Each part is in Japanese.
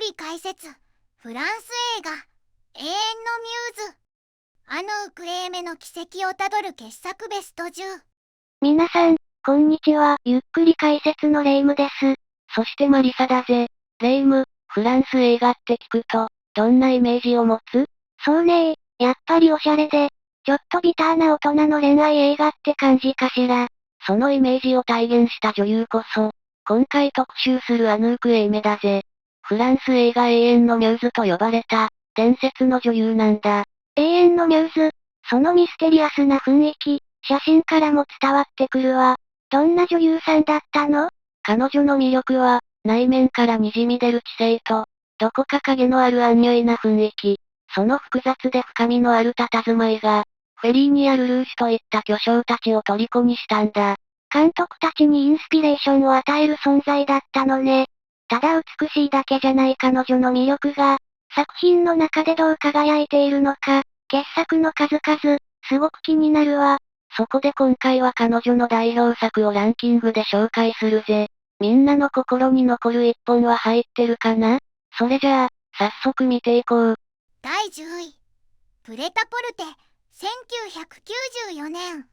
り解説。フランス映画永遠のミューズ。アヌーク・エーメの軌跡をたどる傑作ベスト10。皆さん、こんにちは。ゆっくり解説のレイムです。そしてマリサだぜ。レイム、フランス映画って聞くと、どんなイメージを持つ？そうねー、やっぱりおしゃれで、ちょっとビターな大人の恋愛映画って感じかしら。そのイメージを体現した女優こそ、今回特集するアヌーク・エーメだぜ。フランス映画永遠のミューズと呼ばれた、伝説の女優なんだ。永遠のミューズ。そのミステリアスな雰囲気、写真からも伝わってくるわ。どんな女優さんだったの？彼女の魅力は、内面から滲み出る知性と、どこか影のあるアンニュイな雰囲気。その複雑で深みのある佇まいが、フェリーニやルルーシュといった巨匠たちを虜にしたんだ。監督たちにインスピレーションを与える存在だったのね。ただ美しいだけじゃない彼女の魅力が、作品の中でどう輝いているのか、傑作の数々、すごく気になるわ。そこで今回は彼女の代表作をランキングで紹介するぜ。みんなの心に残る一本は入ってるかな？それじゃあ、早速見ていこう。第10位。プレタポルテ、1994年。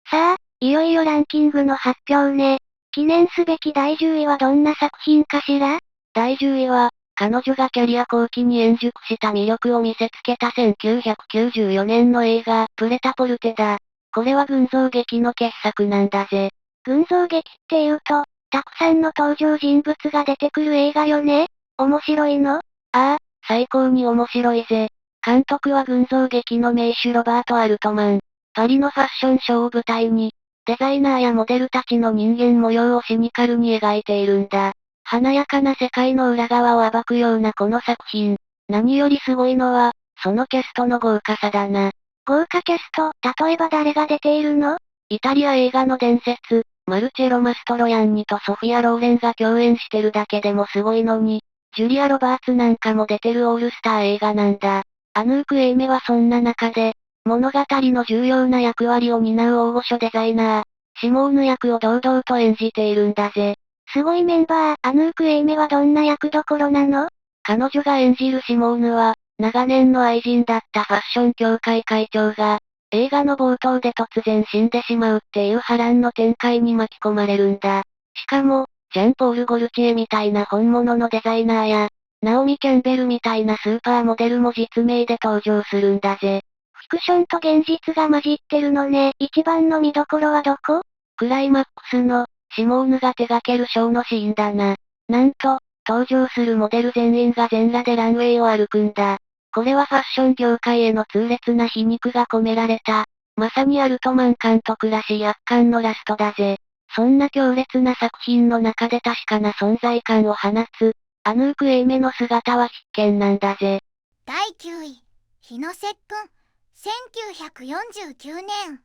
さあ、いよいよランキングの発表ね。記念すべき第10位はどんな作品かしら？第10位は、彼女がキャリア後期に円熟した魅力を見せつけた1994年の映画、プレタポルテだ。これは群像劇の傑作なんだぜ。群像劇って言うと、たくさんの登場人物が出てくる映画よね？面白いの？ああ、最高に面白いぜ。監督は群像劇の名手ロバート・アルトマン。パリのファッションショーを舞台に、デザイナーやモデルたちの人間模様をシニカルに描いているんだ。華やかな世界の裏側を暴くようなこの作品。何よりすごいのは、そのキャストの豪華さだな。豪華キャスト、例えば誰が出ているの？イタリア映画の伝説、マルチェロ・マストロヤンニとソフィア・ローレンが共演してるだけでもすごいのに、ジュリア・ロバーツなんかも出てるオールスター映画なんだ。アヌーク・エイメはそんな中で、物語の重要な役割を担う大御所デザイナー、シモーヌ役を堂々と演じているんだぜ。すごいメンバー、アヌーク・エイメはどんな役どころなの？彼女が演じるシモーヌは、長年の愛人だったファッション協会会長が、映画の冒頭で突然死んでしまうっていう波乱の展開に巻き込まれるんだ。しかも、ジャンポール・ゴルチエみたいな本物のデザイナーや、ナオミ・キャンベルみたいなスーパーモデルも実名で登場するんだぜ。フィクションと現実が混じってるのね。一番の見どころはどこ？クライマックスの、シモーヌが手掛けるショーのシーンだな。なんと、登場するモデル全員が全裸でランウェイを歩くんだ。これはファッション業界への痛烈な皮肉が込められた。まさにアルトマン監督らしい圧巻のラストだぜ。そんな強烈な作品の中で確かな存在感を放つ、アヌーク・エイメの姿は必見なんだぜ。第9位。日の接吻、1949年。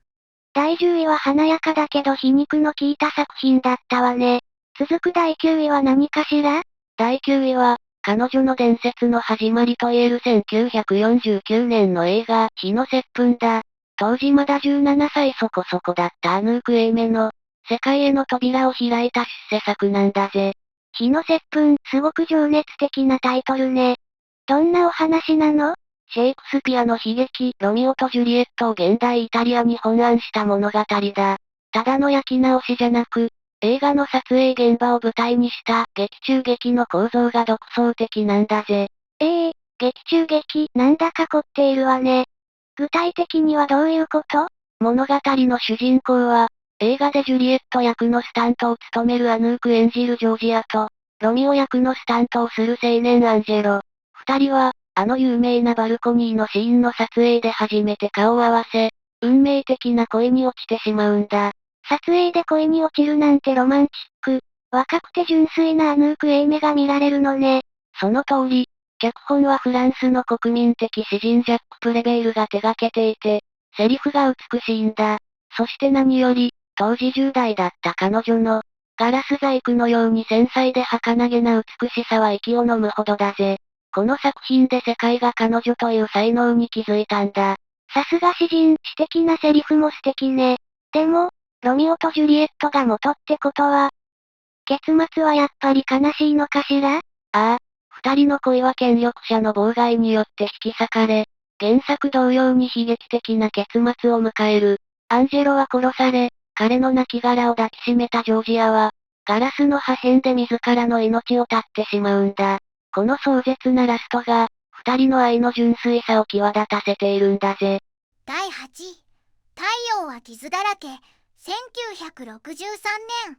第10位は華やかだけど皮肉の効いた作品だったわね。続く第9位は何かしら？第9位は、彼女の伝説の始まりと言える1949年の映画、日の接吻だ。当時まだ17歳そこそこだったアヌーク・エイメの、世界への扉を開いた出世作なんだぜ。日の接吻、すごく情熱的なタイトルね。どんなお話なの？シェイクスピアの悲劇、ロミオとジュリエットを現代イタリアに翻案した物語だ。ただの焼き直しじゃなく、映画の撮影現場を舞台にした劇中劇の構造が独創的なんだぜ。劇中劇、なんだか凝っているわね。具体的にはどういうこと？物語の主人公は、映画でジュリエット役のスタントを務めるアヌーク演じるジョージアと、ロミオ役のスタントをする青年アンジェロ。二人は、あの有名なバルコニーのシーンの撮影で初めて顔を合わせ、運命的な恋に落ちてしまうんだ。撮影で恋に落ちるなんてロマンチック。若くて純粋なアヌーク・エイメが見られるのね。その通り、脚本はフランスの国民的詩人ジャック・プレベールが手掛けていて、セリフが美しいんだ。そして何より、当時10代だった彼女の、ガラス細工のように繊細で儚げな美しさは息を飲むほどだぜ。この作品で世界が彼女という才能に気づいたんだ。さすが詩人、詩的なセリフも素敵ね。でも、ロミオとジュリエットが元ってことは、結末はやっぱり悲しいのかしら？ああ、二人の恋は権力者の妨害によって引き裂かれ、原作同様に悲劇的な結末を迎える。アンジェロは殺され、彼の亡骸を抱きしめたジョージアは、ガラスの破片で自らの命を絶ってしまうんだ。この壮絶なラストが、二人の愛の純粋さを際立たせているんだぜ。第8位、太陽は傷だらけ、1963年。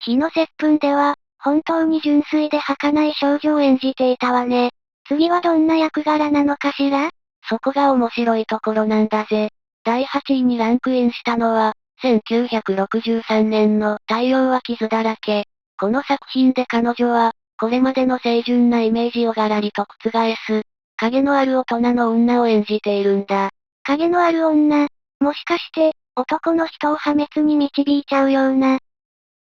火の接吻では、本当に純粋で儚い少女を演じていたわね。次はどんな役柄なのかしら？そこが面白いところなんだぜ。第8位にランクインしたのは、1963年の太陽は傷だらけ。この作品で彼女は、これまでの清純なイメージをガラリと覆す、影のある大人の女を演じているんだ。影のある女。もしかして、男の人を破滅に導いちゃうような。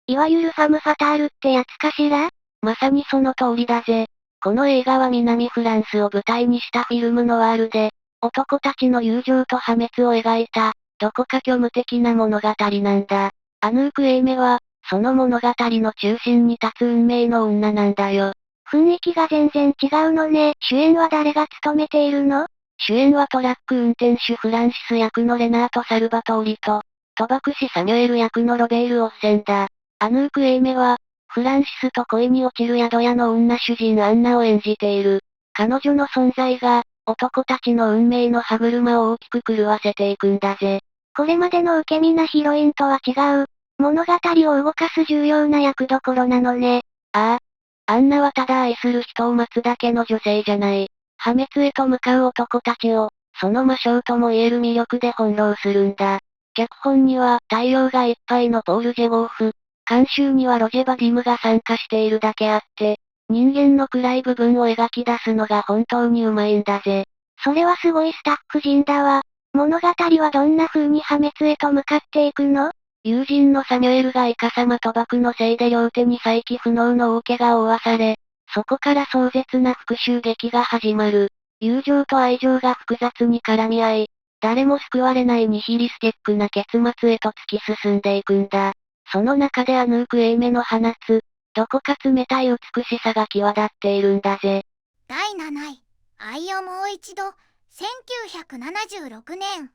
いわゆるファムファタールってやつかしら？まさにその通りだぜ。この映画は南フランスを舞台にしたフィルムノワールで、男たちの友情と破滅を描いた、どこか虚無的な物語なんだ。アヌーク・エイメは、その物語の中心に立つ運命の女なんだよ。雰囲気が全然違うのね。主演は誰が務めているの？主演はトラック運転手フランシス役のレナート・サルバトーリと、賭博師サミュエル役のロベール・オッセンだ。アヌーク・エイメは、フランシスと恋に落ちる宿屋の女主人アンナを演じている。彼女の存在が、男たちの運命の歯車を大きく狂わせていくんだぜ。これまでの受け身なヒロインとは違う、物語を動かす重要な役どころなのね。ああ。アンナはただ愛する人を待つだけの女性じゃない。破滅へと向かう男たちを、その魔性とも言える魅力で翻弄するんだ。脚本には、太陽がいっぱいのポール・ジェゴーフ、監修にはロジェ・バディムが参加しているだけあって、人間の暗い部分を描き出すのが本当にうまいんだぜ。それはすごいスタッフ陣だわ。物語はどんな風に破滅へと向かっていくの？友人のサミュエルがイカサマ賭博のせいで両手に再起不能の大怪我を負わされ、そこから壮絶な復讐劇が始まる。友情と愛情が複雑に絡み合い、誰も救われないニヒリスティックな結末へと突き進んでいくんだ。その中でアヌーク・エイメの放つ、どこか冷たい美しさが際立っているんだぜ。第7位、愛をもう一度、1976年。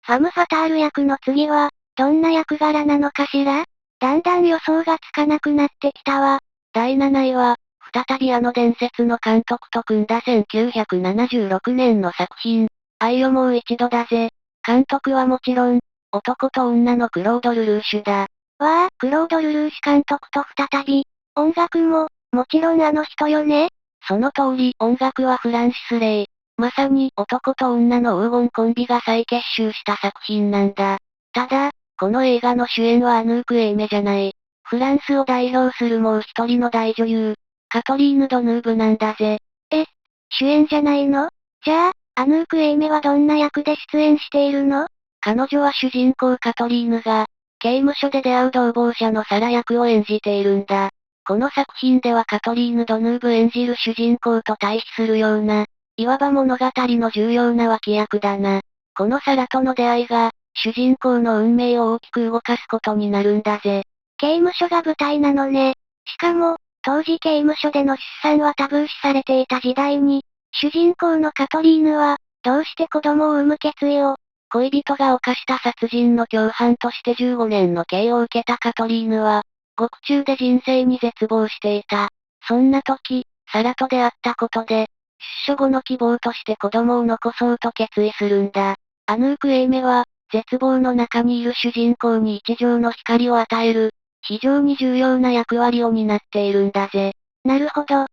ファム・ファタール役の次は、どんな役柄なのかしら？だんだん予想がつかなくなってきたわ。第7位は、再びあの伝説の監督と組んだ1976年の作品、愛をもう一度だぜ。監督はもちろん、男と女のクロード・ルルーシュだ。わあ、クロード・ルルーシュ監督と再び、音楽も、もちろんあの人よね？その通り、音楽はフランシス・レイ。まさに男と女の黄金コンビが再結集した作品なんだ。ただ、この映画の主演はアヌーク・エイメじゃない。フランスを代表するもう一人の大女優、カトリーヌ・ドヌーブなんだぜ。主演じゃないの？じゃあ、アヌーク・エイメはどんな役で出演しているの？彼女は主人公カトリーヌが、刑務所で出会う同房者のサラ役を演じているんだ。この作品ではカトリーヌ・ドヌーブ演じる主人公と対比するような、いわば物語の重要な脇役だな。このサラとの出会いが、主人公の運命を大きく動かすことになるんだぜ。刑務所が舞台なのね。しかも、当時刑務所での出産はタブー視されていた時代に、主人公のカトリーヌは、どうして子供を産む決意を？恋人が犯した殺人の共犯として15年の刑を受けたカトリーヌは、獄中で人生に絶望していた。そんな時、サラと出会ったことで、出所後の希望として子供を残そうと決意するんだ。アヌーク・エイメは、絶望の中にいる主人公に一条の光を与える、非常に重要な役割を担っているんだぜ。なるほど。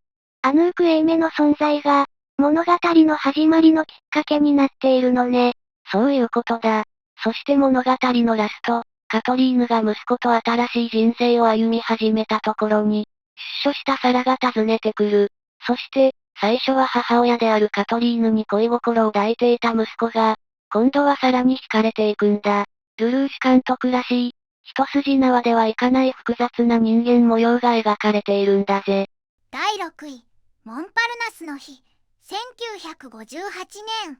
アヌーク・エイメの存在が、物語の始まりのきっかけになっているのね。そういうことだ。そして物語のラスト、カトリーヌが息子と新しい人生を歩み始めたところに、出所したサラが訪ねてくる。そして、最初は母親であるカトリーヌに恋心を抱いていた息子が、今度はさらに惹かれていくんだ。ルルーシュ監督らしい、一筋縄ではいかない複雑な人間模様が描かれているんだぜ。第6位、モンパルナスの日、1958年。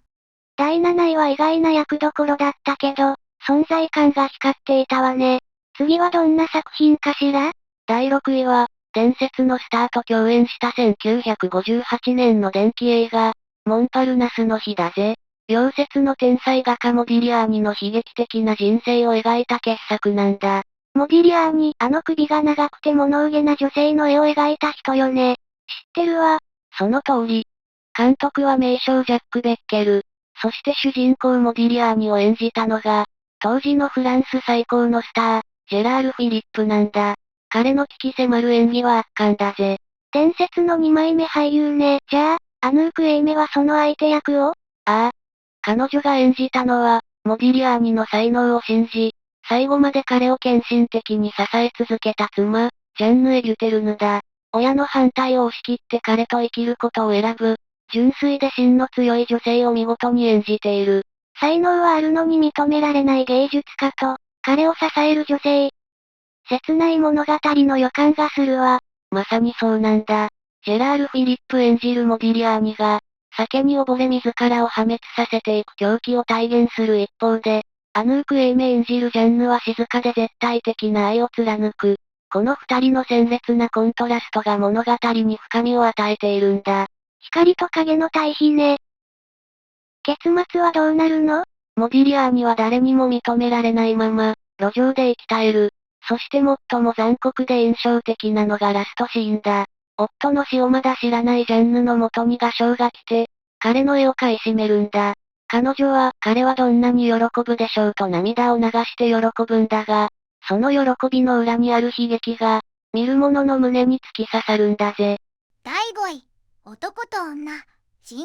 第7位は意外な役どころだったけど、存在感が光っていたわね。次はどんな作品かしら？第6位は、伝説のスターと共演した1958年の伝記映画、モンパルナスの日だぜ。溶接の天才画家モディリアーニの悲劇的な人生を描いた傑作なんだ。モディリアーニ、首が長くて物憂げな女性の絵を描いた人よね。知ってるわ。その通り。監督は名将ジャック・ベッケル。そして主人公モディリアーニを演じたのが、当時のフランス最高のスター、ジェラール・フィリップなんだ。彼の鬼気迫る演技は圧巻だぜ。伝説の2枚目俳優ね。じゃあ、アヌーク・エイメはその相手役を？ああ。彼女が演じたのは、モディリアーニの才能を信じ、最後まで彼を献身的に支え続けた妻、ジャンヌ・エ・デュテルヌだ。親の反対を押し切って彼と生きることを選ぶ、純粋で芯の強い女性を見事に演じている。才能はあるのに認められない芸術家と、彼を支える女性。切ない物語の予感がするわ。まさにそうなんだ。ジェラール・フィリップ演じるモディリアーニが、酒に溺れ自らを破滅させていく狂気を体現する一方で、アヌーク・エイメ演じるジャンヌは静かで絶対的な愛を貫く。この二人の鮮烈なコントラストが物語に深みを与えているんだ。光と影の対比ね。結末はどうなるの？モディリアーニは誰にも認められないまま、路上で生き絶える。そして最も残酷で印象的なのがラストシーンだ。夫の死をまだ知らないジャンヌの元に画商が来て、彼の絵を買い占めるんだ。彼女は、彼はどんなに喜ぶでしょうと涙を流して喜ぶんだが、その喜びの裏にある悲劇が、見る者の胸に突き刺さるんだぜ。第5位、男と女、神聖裁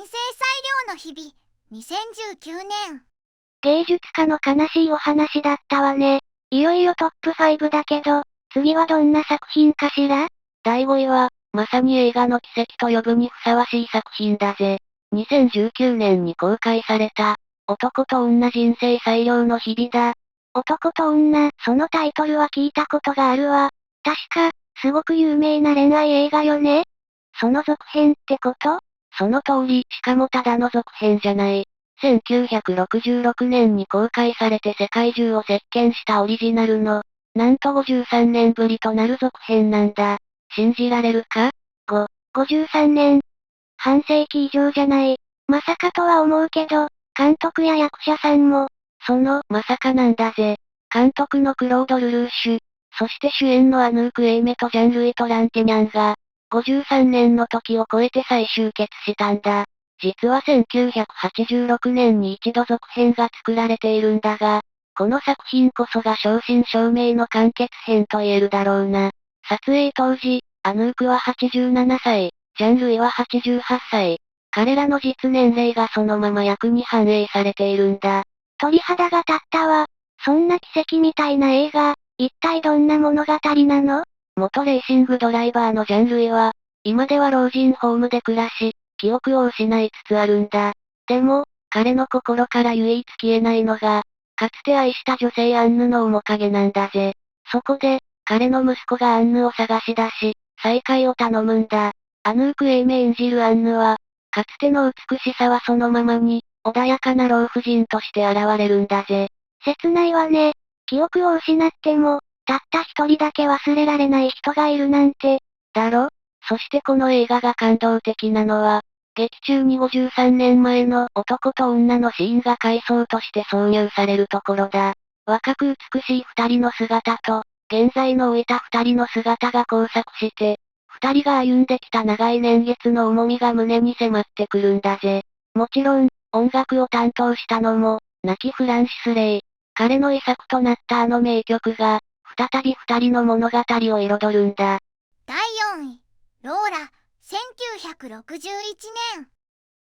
量の日々、2019年。芸術家の悲しいお話だったわね。いよいよトップ5だけど、次はどんな作品かしら？第5位は、まさに映画の奇跡と呼ぶにふさわしい作品だぜ。2019年に公開された、男と女人生最良の日々だ。男と女、そのタイトルは聞いたことがあるわ。確か、すごく有名な恋愛映画よね。その続編ってこと？その通り、しかもただの続編じゃない。1966年に公開されて世界中を席巻したオリジナルの、なんと53年ぶりとなる続編なんだ。信じられるか？53年。半世紀以上じゃない。まさかとは思うけど、監督や役者さんも、まさかなんだぜ。監督のクロード・ルルーシュ、そして主演のアヌーク・エイメとジャン・ルイ・トランティニャンが、53年の時を超えて再集結したんだ。実は1986年に一度続編が作られているんだが、この作品こそが正真正銘の完結編と言えるだろうな。撮影当時、アヌークは87歳、ジャン・ルイは88歳。彼らの実年齢がそのまま役に反映されているんだ。鳥肌が立ったわ。そんな奇跡みたいな映画、一体どんな物語なの？元レーシングドライバーのジャン・ルイは、今では老人ホームで暮らし、記憶を失いつつあるんだ。でも、彼の心から唯一消えないのが、かつて愛した女性アンヌの面影なんだぜ。そこで、彼の息子がアンヌを探し出し、再会を頼むんだ。アヌーク・エイメ演じるアンヌは、かつての美しさはそのままに、穏やかな老婦人として現れるんだぜ。切ないわね。記憶を失っても、たった一人だけ忘れられない人がいるなんて。だろ？そしてこの映画が感動的なのは、劇中に53年前の男と女のシーンが回想として挿入されるところだ。若く美しい二人の姿と、現在の老いた二人の姿が交錯して、二人が歩んできた長い年月の重みが胸に迫ってくるんだぜ。もちろん、音楽を担当したのも、亡きフランシス・レイ。彼の遺作となったあの名曲が、再び二人の物語を彩るんだ。第4位、ローラ、1961年。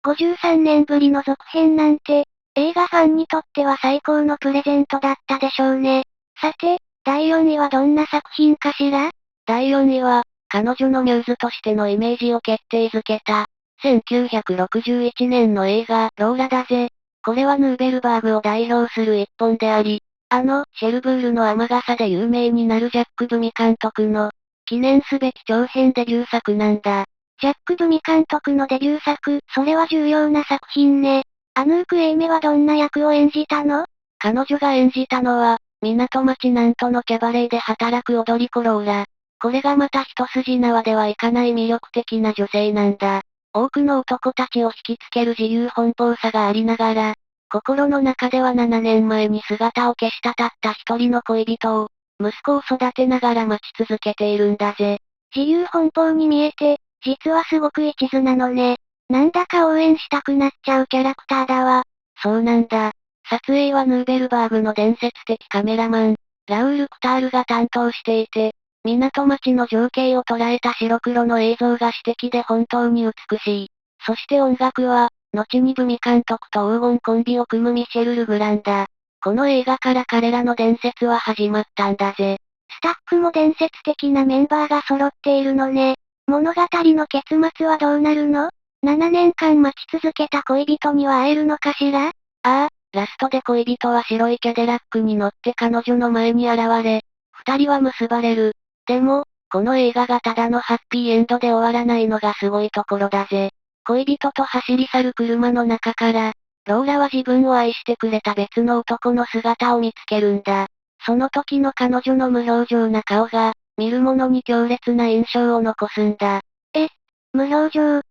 53年ぶりの続編なんて、映画ファンにとっては最高のプレゼントだったでしょうね。さて、第4位はどんな作品かしら？第4位は、彼女のミューズとしてのイメージを決定づけた、1961年の映画、ローラだぜ。これはヌーベルバーグを代表する一本であり、シェルブールの雨傘で有名になるジャック・ブミ監督の、記念すべき長編デビュー作なんだ。ジャック・ブミ監督のデビュー作、それは重要な作品ね。アヌーク・エイメはどんな役を演じたの？彼女が演じたのは、港町ナントのキャバレーで働く踊り子ローラ。これがまた一筋縄ではいかない魅力的な女性なんだ。多くの男たちを引きつける自由奔放さがありながら、心の中では7年前に姿を消したたった一人の恋人を、息子を育てながら待ち続けているんだぜ。自由奔放に見えて、実はすごく一途なのね。なんだか応援したくなっちゃうキャラクターだわ。そうなんだ。撮影はヌーベルバーグの伝説的カメラマン、ラウール・クタールが担当していて、港町の情景を捉えた白黒の映像が詩的で本当に美しい。そして音楽は、後にブミ監督と黄金コンビを組むミシェル・ルグランだ。この映画から彼らの伝説は始まったんだぜ。スタッフも伝説的なメンバーが揃っているのね。物語の結末はどうなるの？ 7 年間待ち続けた恋人には会えるのかしら？ラストで恋人は白いキャデラックに乗って彼女の前に現れ、二人は結ばれる。でも、この映画がただのハッピーエンドで終わらないのがすごいところだぜ。恋人と走り去る車の中から、ローラは自分を愛してくれた別の男の姿を見つけるんだ。その時の彼女の無表情な顔が、見る者に強烈な印象を残すんだ。無表情。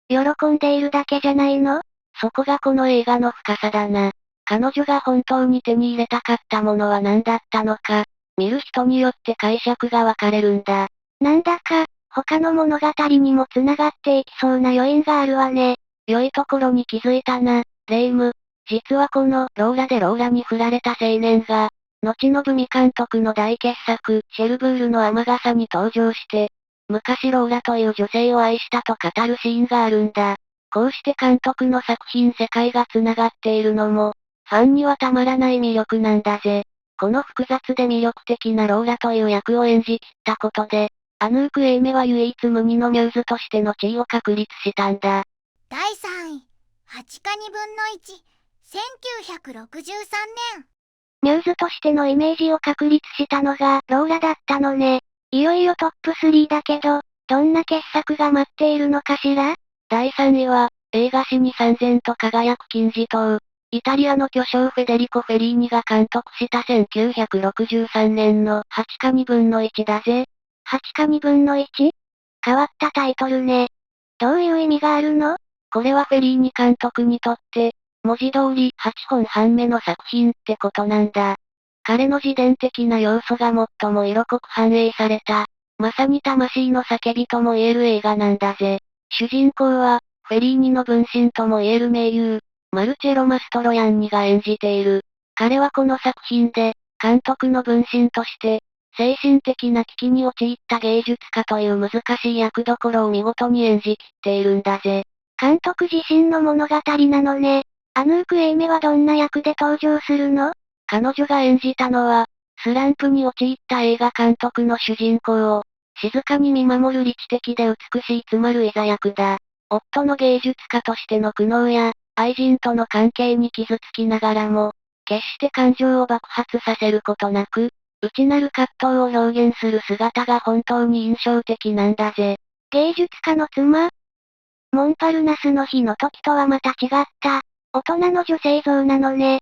喜んでいるだけじゃないの？そこがこの映画の深さだな。彼女が本当に手に入れたかったものは何だったのか、見る人によって解釈が分かれるんだ。なんだか、他の物語にも繋がっていきそうな余韻があるわね。良いところに気づいたな、レイム。実はこの、ローラに振られた青年が、後のブミ監督の大傑作、シェルブールの雨傘に登場して、昔ローラという女性を愛したと語るシーンがあるんだ。こうして監督の作品世界が繋がっているのも、ファンにはたまらない魅力なんだぜ。この複雑で魅力的なローラという役を演じ切ったことで、アヌーク・エイメは唯一無二のミューズとしての地位を確立したんだ。第3位、8か2分の1、1963年。ミューズとしてのイメージを確立したのがローラだったのね。いよいよトップ3だけど、どんな傑作が待っているのかしら？第3位は、映画史に燦然と輝く金字塔。イタリアの巨匠フェデリコ・フェリーニが監督した1963年の8か2分の1だぜ。8か2分の 1？ 変わったタイトルね。どういう意味があるの？これはフェリーニ監督にとって、文字通り8本半目の作品ってことなんだ。彼の自伝的な要素が最も色濃く反映された、まさに魂の叫びとも言える映画なんだぜ。主人公は、フェリーニの分身とも言える名優、マルチェロ・マストロヤンニが演じている。彼はこの作品で、監督の分身として、精神的な危機に陥った芸術家という難しい役どころを見事に演じきっているんだぜ。監督自身の物語なのね。アヌーク・エイメはどんな役で登場するの？彼女が演じたのは、スランプに陥った映画監督の主人公を、静かに見守る理知的で美しい妻ルイザ役だ。夫の芸術家としての苦悩や、愛人との関係に傷つきながらも、決して感情を爆発させることなく、内なる葛藤を表現する姿が本当に印象的なんだぜ。芸術家の妻？モンパルナスの日の時とはまた違った、大人の女性像なのね。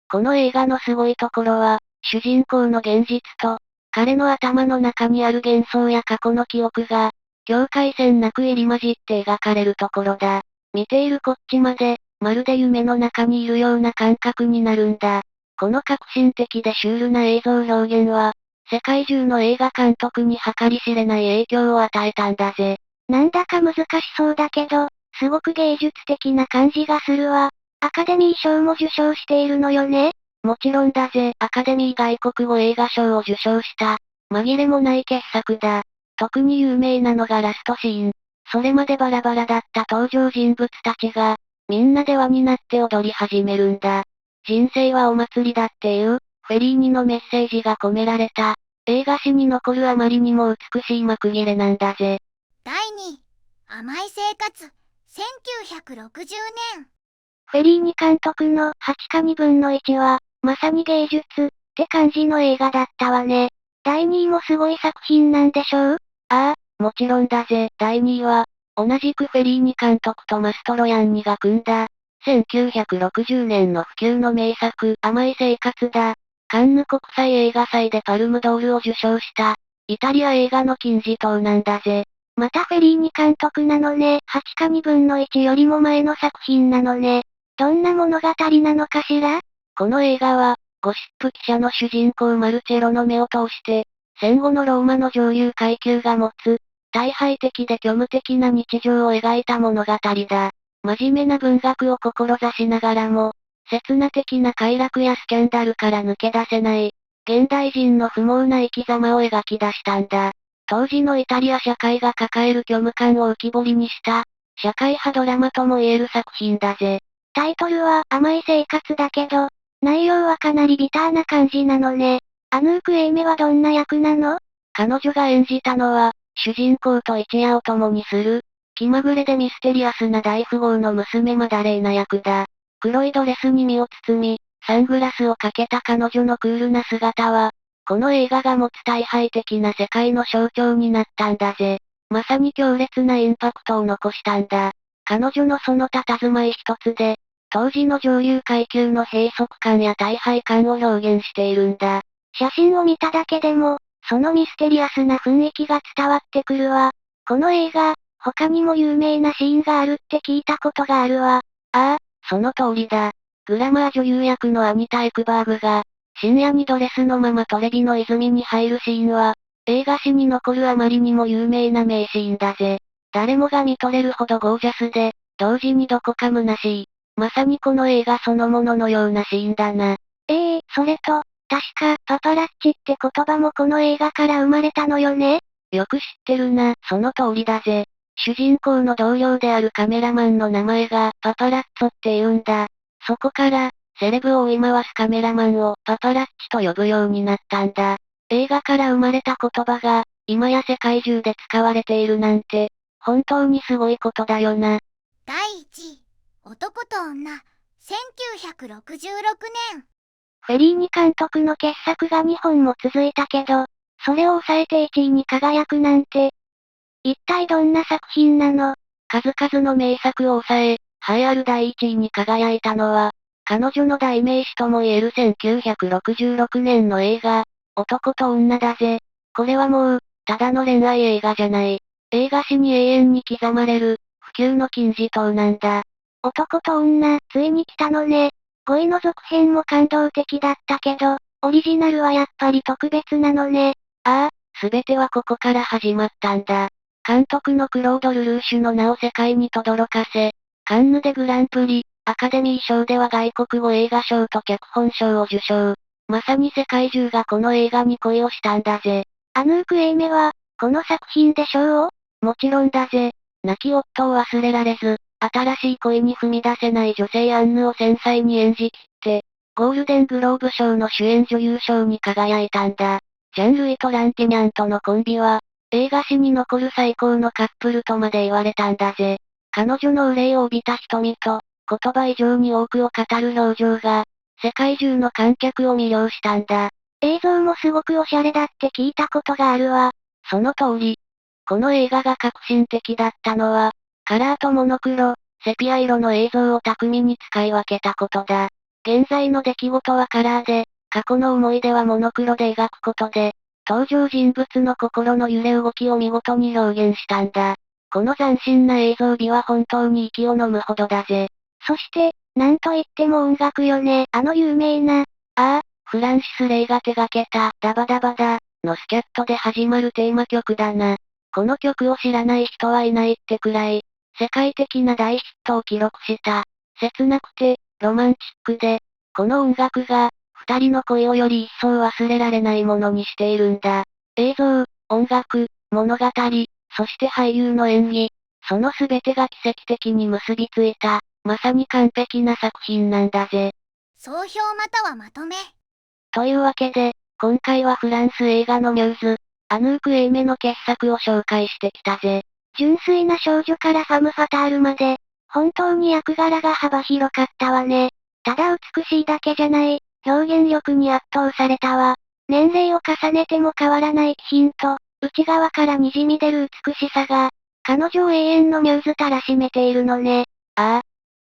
この映画のすごいところは、主人公の現実と、彼の頭の中にある幻想や過去の記憶が、境界線なく入り混じって描かれるところだ。見ているこっちまで、まるで夢の中にいるような感覚になるんだ。この革新的でシュールな映像表現は、世界中の映画監督に計り知れない影響を与えたんだぜ。なんだか難しそうだけど、すごく芸術的な感じがするわ。アカデミー賞も受賞しているのよね？もちろんだぜ。アカデミー外国語映画賞を受賞した。紛れもない傑作だ。特に有名なのがラストシーン。それまでバラバラだった登場人物たちが、みんなで輪になって踊り始めるんだ。人生はお祭りだっていう、フェリーニのメッセージが込められた、映画史に残るあまりにも美しい幕切れなんだぜ。第2位、甘い生活、1960年。フェリーニ監督の8か2分の1は、まさに芸術って感じの映画だったわね。第2位もすごい作品なんでしょう？もちろんだぜ。第2位は、同じくフェリーニ監督とマストロヤンニが組んだ、1960年の不朽の名作、甘い生活だ。カンヌ国際映画祭でパルムドールを受賞した、イタリア映画の金字塔なんだぜ。またフェリーニ監督なのね。8か2分の1よりも前の作品なのね。どんな物語なのかしら？この映画は、ゴシップ記者の主人公マルチェロの目を通して、戦後のローマの上流階級が持つ、退廃的で虚無的な日常を描いた物語だ。真面目な文学を志しながらも、刹那的な快楽やスキャンダルから抜け出せない、現代人の不毛な生き様を描き出したんだ。当時のイタリア社会が抱える虚無感を浮き彫りにした、社会派ドラマとも言える作品だぜ。タイトルは甘い生活だけど、内容はかなりビターな感じなのね。アヌーク・エイメはどんな役なの？彼女が演じたのは、主人公と一夜を共にする、気まぐれでミステリアスな大富豪の娘マダレーナ役だ。黒いドレスに身を包み、サングラスをかけた彼女のクールな姿は、この映画が持つ退廃的な世界の象徴になったんだぜ。まさに強烈なインパクトを残したんだ。彼女のその佇まい一つで、当時の上流階級の閉塞感や退廃感を表現しているんだ。写真を見ただけでも、そのミステリアスな雰囲気が伝わってくるわ。この映画、他にも有名なシーンがあるって聞いたことがあるわ。ああ、その通りだ。グラマー女優役のアニタ・エクバーグが、深夜にドレスのままトレビの泉に入るシーンは、映画史に残るあまりにも有名な名シーンだぜ。誰もが見とれるほどゴージャスで、同時にどこか虚しい。まさにこの映画そのもののようなシーンだな。それと、確か、パパラッチって言葉もこの映画から生まれたのよね？よく知ってるな、その通りだぜ。主人公の同僚であるカメラマンの名前がパパラッツォって言うんだ。そこから、セレブを追い回すカメラマンをパパラッチと呼ぶようになったんだ。映画から生まれた言葉が、今や世界中で使われているなんて、本当にすごいことだよな。第1位、男と女、1966年。フェリーニ監督の傑作が2本も続いたけど、それを抑えて1位に輝くなんて、一体どんな作品なの？数々の名作を抑え、栄えある第1位に輝いたのは、彼女の代名詞とも言える1966年の映画、男と女だぜ。これはもう、ただの恋愛映画じゃない。映画史に永遠に刻まれる、不朽の金字塔なんだ。男と女、ついに来たのね。5位の続編も感動的だったけど、オリジナルはやっぱり特別なのね。ああ、すべてはここから始まったんだ。監督のクロード・ルルーシュの名を世界に轟かせ、カンヌでグランプリ、アカデミー賞では外国語映画賞と脚本賞を受賞。まさに世界中がこの映画に恋をしたんだぜ。アヌーク・エイメは、この作品で賞を？もちろんだぜ。亡き夫を忘れられず、新しい恋に踏み出せない女性アンヌを繊細に演じきって、ゴールデングローブ賞の主演女優賞に輝いたんだ。ジャン・ルイとランティニャンとのコンビは、映画史に残る最高のカップルとまで言われたんだぜ。彼女の憂いを帯びた瞳と、言葉以上に多くを語る表情が、世界中の観客を魅了したんだ。映像もすごくオシャレだって聞いたことがあるわ。その通り。この映画が革新的だったのは、カラーとモノクロ、セピア色の映像を巧みに使い分けたことだ。現在の出来事はカラーで、過去の思い出はモノクロで描くことで、登場人物の心の揺れ動きを見事に表現したんだ。この斬新な映像美は本当に息を飲むほどだぜ。そして、なんといっても音楽よね。あの有名な、フランシス・レイが手掛けた、ダバダバダ、のスキャットで始まるテーマ曲だな。この曲を知らない人はいないってくらい、世界的な大ヒットを記録した。切なくて、ロマンチックで、この音楽が、二人の恋をより一層忘れられないものにしているんだ。映像、音楽、物語、そして俳優の演技、その全てが奇跡的に結びついた、まさに完璧な作品なんだぜ。総評またはまとめ。というわけで、今回はフランス映画のミューズ、アヌーク・エイメの傑作を紹介してきたぜ。純粋な少女からファム・ファタールまで、本当に役柄が幅広かったわね。ただ美しいだけじゃない、表現力に圧倒されたわ。年齢を重ねても変わらない気品と、内側から滲み出る美しさが、彼女を永遠のミューズたらしめているのね。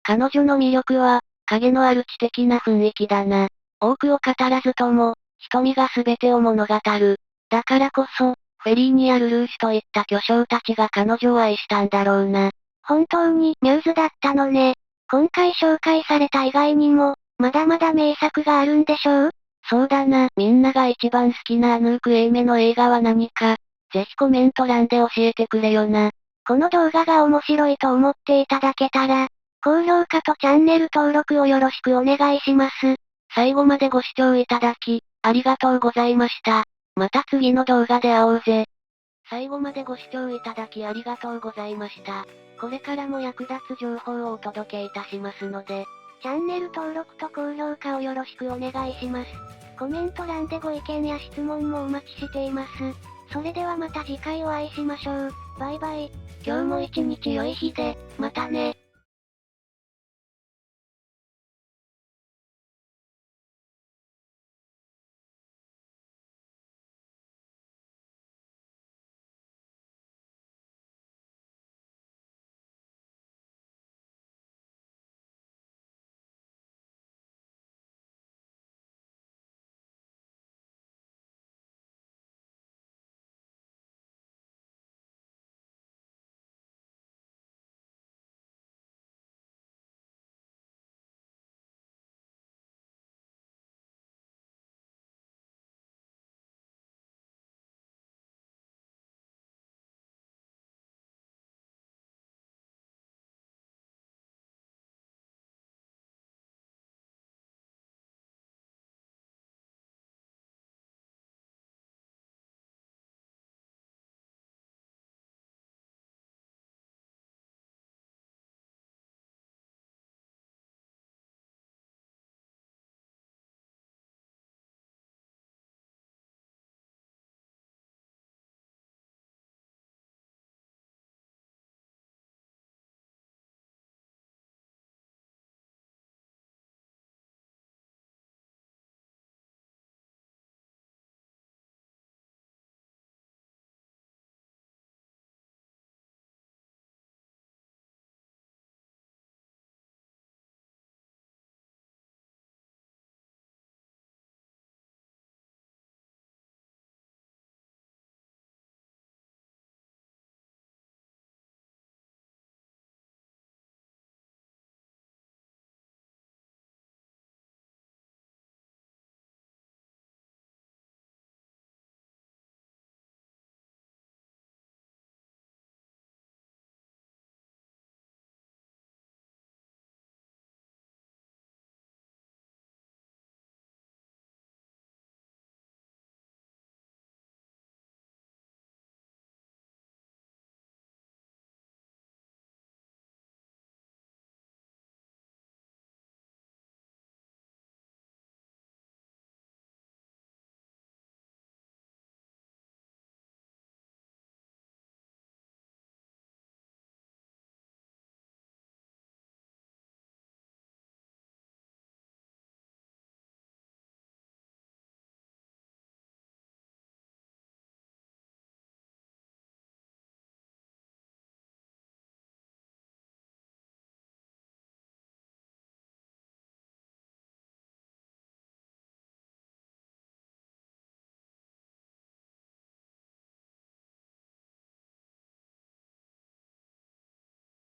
彼女の魅力は、影のある知的な雰囲気だな。多くを語らずとも、瞳が全てを物語る。だからこそ、フェリーニやルルーシュといった巨匠たちが彼女を愛したんだろうな。本当にミューズだったのね。今回紹介された以外にも、まだまだ名作があるんでしょう？そうだな、みんなが一番好きなアヌーク・エイメの映画は何か、ぜひコメント欄で教えてくれよな。この動画が面白いと思っていただけたら、高評価とチャンネル登録をよろしくお願いします。最後までご視聴いただき、ありがとうございました。また次の動画で会おうぜ。最後までご視聴いただきありがとうございました。これからも役立つ情報をお届けいたしますので、チャンネル登録と高評価をよろしくお願いします。コメント欄でご意見や質問もお待ちしています。それではまた次回お会いしましょう。バイバイ。今日も一日良い日で、またね。